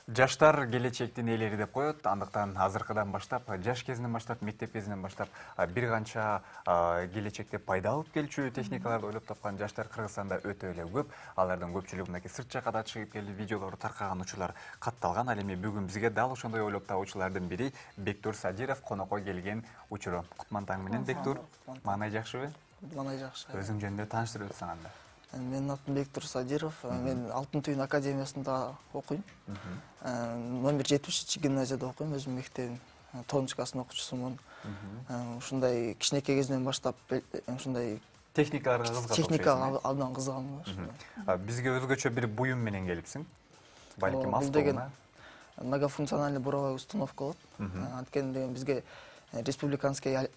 Жаштар келечектин ээлери деп коет. Андыктан азыркыдан баштап, жаш кезинен баштап, мектеп кезинен баштап бир канча келечекте пайда алып келчү техникаларды ойлоп тапкан жаштар Кыргызстанда өтө эле көп. Алардын көпчүлүгү мынакей сырт жакка да чыгып келди, видеолору таркаган учурлар катталган. Ал эми бүгүн бизге дал ошондой ойлоп табуучулардын бири Бектур Садиров конокко келген учуру. Кутман таң менен Бектур. Маанай жакшыбы? Маанай жакшы. Өзүң жөнүндө тааныштырып өтсөң анда. Менин атым Бектур Садиров. Мен Алтын Түйүн академиясында окуйм. Номер 70 гимназияда окуйм. Өзүм мектебим Тончкасынын окуучусумун. Ушундай кичинекей кезимден баштап ушундай техникаларга кызыгат. Техникага абдан кызыганмын. Бизге өзгөчө бир буюм менен келипсиң. Балким автоунаа. Многофункциональный буровой установка болот. Анткени бизге республиканский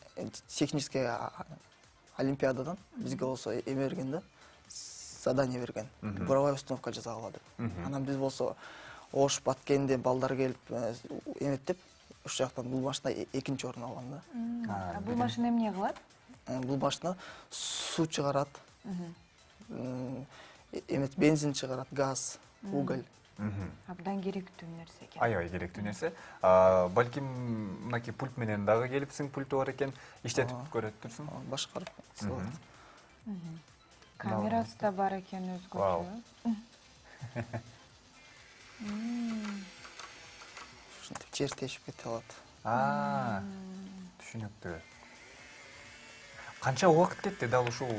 технический олимпиададан бизге болсо эме берген да. Задание берген. Буровая установка жасагыла деп. Анан биз болсо Ош Баткенде балдар келип эметтеп, уш жактан бул машина экинчи орун алган да. Бул машина эмне кылат? Бул машина суу чыгарат. Эмет бензин чыгарат, газ, уголь. Абдан керектүү нерсе экен. Аябай керектүү нерсе. Балким мынакей пульт менен дагы келипсиң, пульту бар экен, иштетип көрөт турсуң. Башкарып. Камерасы да бар экен өзгөчө. Ушинтип жер тешип кете алат. Түшүнүктүү. Канча убакыт кетти дал ушул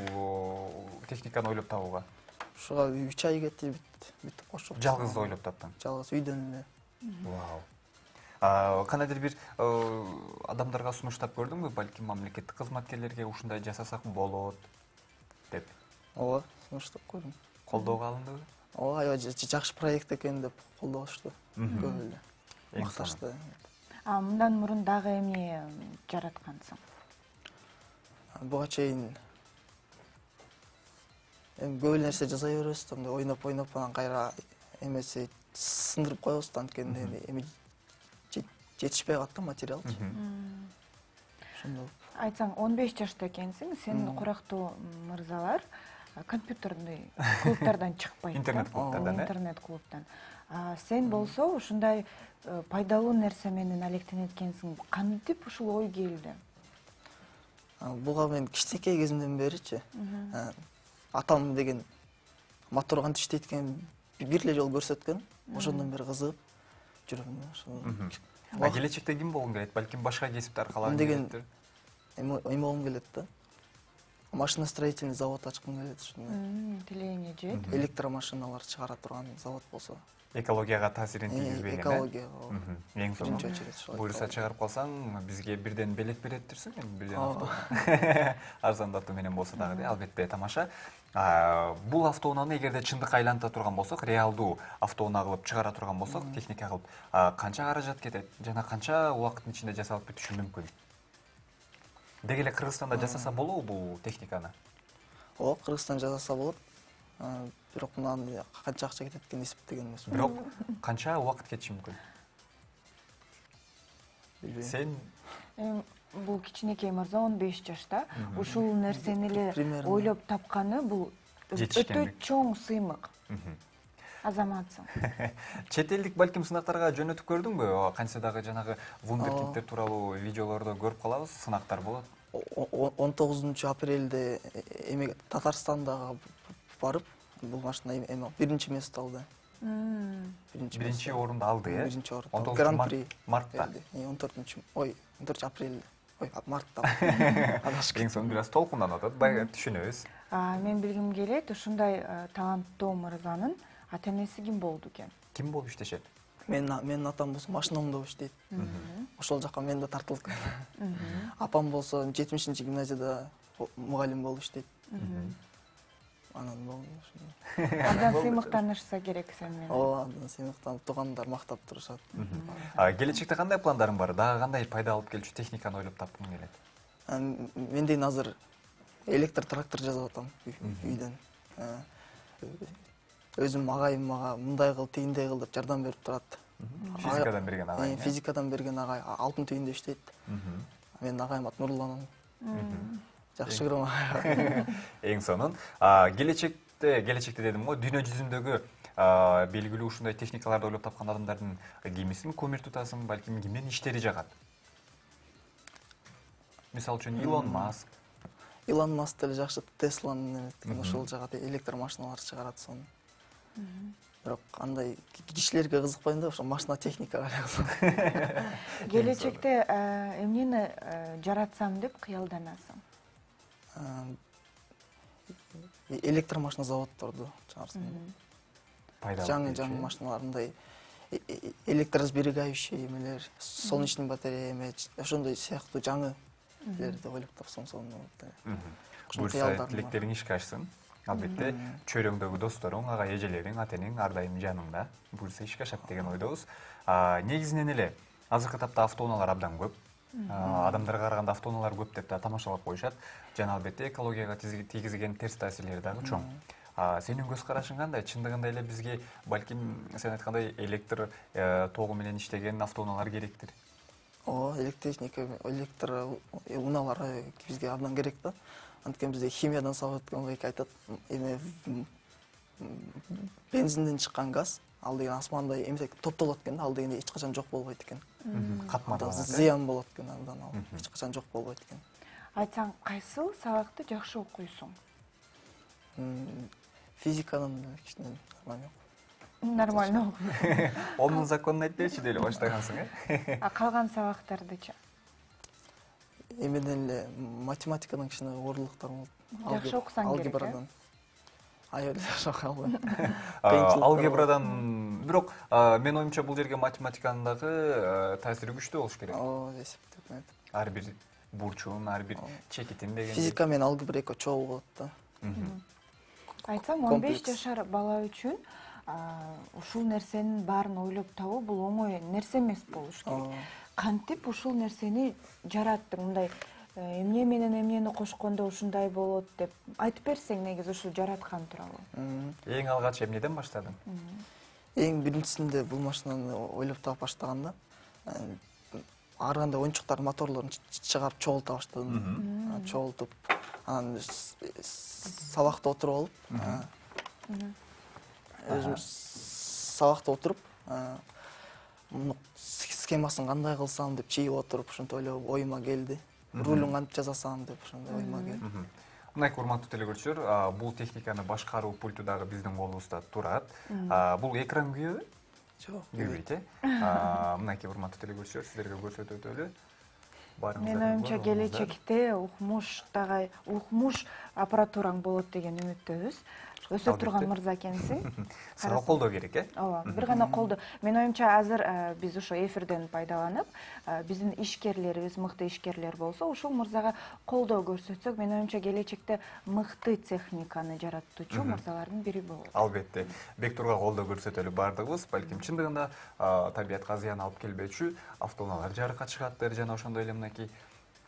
техниканы ойлоп табууга? Ушуга 3 ай кетти, бүт кошуп. Жалгыз ойлоп таптың? Жалгыз үйдөн эле. Вау. Кандайдыр бир адамдарга сунуштап көрдүңбү? Балким мамлекеттик кызматкерлерге ушундай жасасак болот деп. Ооба, сунуштап көрдүм. Колдоого алындыбы? Ооба, аябай жакшы проект экен деп колдошду. Көп эле. Макташты. Мындан мурун дагы эмне жараткансың? Буга чейин көп эле нерсе жасай беребиз, ойноп анан кайра эмеси сындырып коебуз, анткени эми жетишпей калат да материал. Ошондой. Айтсаң, 15 жашта экенсиң, сен курактуу мырзалар компьютерный клубтардан чыкпайт. Интернет клубтан. Сен болсо ушундай пайдалуу нерсе менен алектенет экенсиң. Кантип ушул ой келди? Буга мен кичинекей кезимден беричи. Атам деген мотор кантип иштейт экенин бир эле жолу көрсөткөн. Ошондон бери кызыгып жүрөм. Келечекте ким болгуң келет? Балким башка кесипти аркалагың келет? Эме болгум келет да. Машиностроительный завод ачкым келет ушундай. Тилегиңе жет. Электромашиналар чыгара турган завод болсо. Экологияга таасирин тийгизбеген. Экологияга. Эң сонун. Буюрса чыгарып калсаң, бизге бирден белек береттирсиң, бирден автоунаа. Арзандатуу менен болсо дагы, албетте тамаша. Бул автоунааны эгерде чындыкка айланта турган болсок, реалдуу автоунаа кылып чыгара турган болсок, техника кылып, канча каражат кетет жана канча убакыттын ичинде жасалып бүтүшү мүмкүн? Деги эле Кыргызстанда жасаса болобу бул техниканы? Ооба, Кыргызстанда жасаса болот. Бирок мындан канча акча кетет экенин эсептеген эмес. Бирок канча убакыт кетиши мүмкүн? Сен бул кичинекей мырза 15 жашта ушул нерсени эле ойлоп тапканы бул өтө чоң сыймык. Азаматсың. Чет элдик балким сынактарга жөнөтүп көрдүңбү? Канча дагы жанагы вундеркиндтер тууралуу видеолордо көрүп калабыз, сынактар болот. 19 апрелде эме Татарстандагы барып, бул машина эме биринчи место алды. Биринчи орунду алды, э? Биринчи орун. 19 мартта. 14 апрелде. Мартта. Эң соң бир аз толкундан атат, түшүнөбүз. Мен билгим келет, ушундай таланттуу мырзанын ата-энеси ким болду экен? Ким болуп иштешет? Менин атам болсо машинамда иштейт. Ошол жака мен да тартылып кеттим. Апам болсо 70-чи гимназияда мугалим болуп иштейт. Анан болду ошондой. Абдан сыймыктанышса керек сен менен. Ооба, абдан сыймыктанып, туугандар мактап турушат. Келечекте кандай пландарың бар? Дагы кандай пайда алып келчү техниканы ойлоп тапкың келет? Мен дейин азыр электр трактор жасап атам үйдөн. Өзүм агайым мага мындай кыл, тигиндей кыл деп жардам берип турат. Физикадан берген агай. Физикадан берген агай Алтын Түйүндө иштейт. Менин агайым аты Нурлан. Жакшы көрөм. Эң сонун. Келечекте дедим го, дүйнө жүзүндөгү белгилүү ушундай техникаларды ойлоп тапкан адамдардын кимисин көмүр тутасың, балким кимдин иштери жагат. Мисалы үчүн Илон Маск деле жакшы Тесланын ошол жагат электр машиналар чыгарат сону. Бирок андай кишилерге кызыкпайм да, ошо машина техникага кызыгам. Келечекте эмнени жаратсам деп кыялданасың? Электр машина заводдорду чыгарсам. Жаңы машиналар, мындай электросберегающий эмелер, солнечный батарея эме, ошондой сыяктуу жаңы деп ойлоп тапсам сону. Буюрса тилектериң ишке ашсын. Албетте чөйрөңдөгү досторуң, ага эжелериң, атең ар дайым жаныңда. Буюрса ишке ашат деген ойдобуз. Негизинен эле азыркы тапта автоунаалар абдан көп. Адамдарга караганда автоунаалар көп деп да тамашалап коюшат. Жана албетте экологияга тийгизген терс таасирлери дагы чоң. Сенин көз карашың кандай? Чындыгында эле бизге балким сен айткандай электр тогу менен иштеген автоунаалар керектир. Электр унаалар бизге абдан керек да. Анткени бизде химиядан сабап өткөн байке айтат, эме бензинден чыккан газ, ал деген асманда эмсек топтолот экен да, ал деген эч качан жок болбойт экен. Катмарланат. Зыян болот экен андан, ал эч качан жок болбойт экен. Айтсаң, кайсыл сабакты жакшы окуйсуң? Физиканын кичине нормально. Нормально окуйсуң. Омун законун айтпайчы деле баштагансың, Калган сабактардычы? Эмеден эле математикадан кичине оорлуктар болот. Жакшы окусаң керек. Алгебрадан. Аябай жакшы окуй албайм. Алгебрадан, бирок мен оюмча бул жерге математиканын дагы таасири күчтүү болуш керек. Эсептеп. Ар бир бурчун, ар бир чекитин деген. Физика менен алгебра экөө чогуу болот да. Айтсам, 15 жашар бала үчүн ушул нерсенин баарын ойлоп табуу бул оңой нерсе эмес болуш керек. Кантип ушул нерсени жараттың, мындай эмне менен эмнени кошкондо ушундай болот деп айтып берсең, негизи ушул жараткан тууралуу. Эң алгач эмнеден баштадың? Эң биринчисинде бул машинаны ойлоп таап баштаганда, ар кандай оюнчуктардын моторлорун чыгарып чогулта баштадым. Чогултуп, анан сабакта отуруп алып, өзүм сабакта отуруп, схемасын кандай кылсам деп чийип отуруп, ушинтип ойлоп оюма келди. Рулун кантип жасасам деп ошондой оюма келди. Мындай урматтуу телекөрүүчүлөр, бул техниканы башкаруу пульту дагы биздин колубузда турат. Бул экран күйөбү? Жок, күйбөйт, мынакей урматтуу телекөрүүчүлөр, сиздерге көрсөтөтөлү. Мен оюмча келечекте укмуш аппаратураң болот деген үмүттөбүз. Өсө турган мырза экенсиң. Сага колдоо керек, Ооба, бир гана колдоо. Мен оюмча азыр биз ошо эфирден пайдаланып, биздин ишкерлерибиз мыкты ишкерлер болсо, ушул мырзага колдоо көрсөтсөк, мен оюмча келечекте мыкты техниканы жараттуучу мырзалардын бири болот. Албетте, Бектурга колдоо көрсөтөлү бардыгыбыз, балким чындыгында табиятка зыян алып келбечү автоунаалар жарыкка чыгаттыр, жана ошондой эле мынакей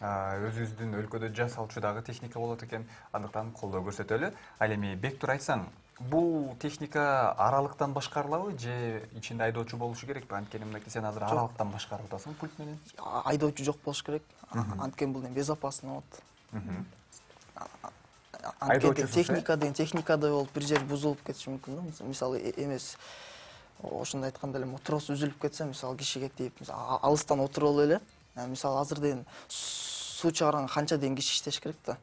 өзүбүздүн өлкөдө жасалчу дагы техника болот экен, андыктан колдоо көрсөтөлү. Ал эми Бектур айтсаң, бул техника аралыктан башкарылабы же ичинде айдоочу болушу керекпи? Анткени мынакей сен азыр аралыктан башкарып атасың пульт менен. Айдоочу жок болуш керек. Анткени бул безопасно болот. Анткени техникада болуп бир жер бузулуп кетиши мүмкүн да. Мисалы эмес ошондой айтканда эле трос үзүлүп кетсе, мисалы кишиге тийип, алыстан отуруп эле, мисалы азыр дейин суу чыгарганга канча дейин киши иштеш керек да.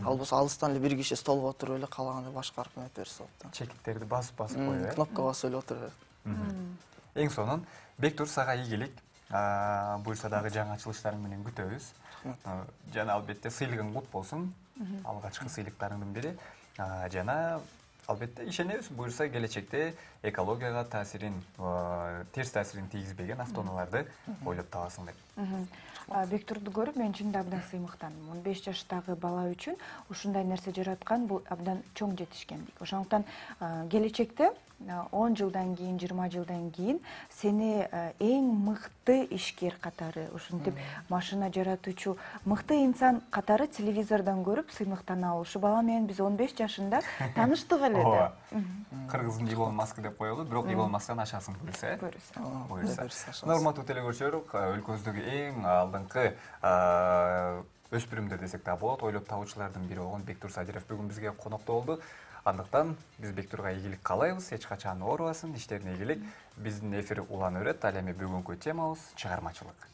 Ал болсо алыстан эле бир киши столго отуруп эле каалагандай башкарып өтө берсе болот да. Чекиттерди басып коюп, кнопка басып эле отура берет. Эң сонун Бектур сага ийгилик. Буюрса дагы жаңы ачылыштарың менен күтөбүз. Жана албетте сыйлыгың кут болсун. Алгачкы сыйлыктарыңдын бири. Жана албетте ишенебиз, буюрса келечекте экологияга терс таасирин тийгизбеген автоунааларды ойлоп табасың деп. Бектурду көрүп мен чынында абдан сыймыктандым. 15 жаштагы бала үчүн ушундай нерсе жараткан бул абдан чоң жетишкендик. Ошондуктан келечекте 10 жылдан кийин, 20 жылдан кийин сени эң мыкты ишкер катары, ушинтип машина жаратуучу мыкты инсан катары телевизордон көрүп сыймыктана ал. Ушу бала менен биз 15 жашында тааныштык эле да. Кыргыздын Илон Маск деп коелу, бирок Илон Масктан ашасың буюрса. Буюрса. Урматтуу телекөрүүчүлөр, өлкөбүздөгү эң алдыңкы өспүрүмдөр десек да болот, ойлоп табуучулардын бири болгон Бектур Садиров бүгүн бизге конокто болду. Андыктан биз Бектурга ийгилик каалайбыз, эч качан оорубасын, иштерине ийгилик. Биздин эфир улана берет. Ал эми бүгүнкү темабыз чыгармачылык.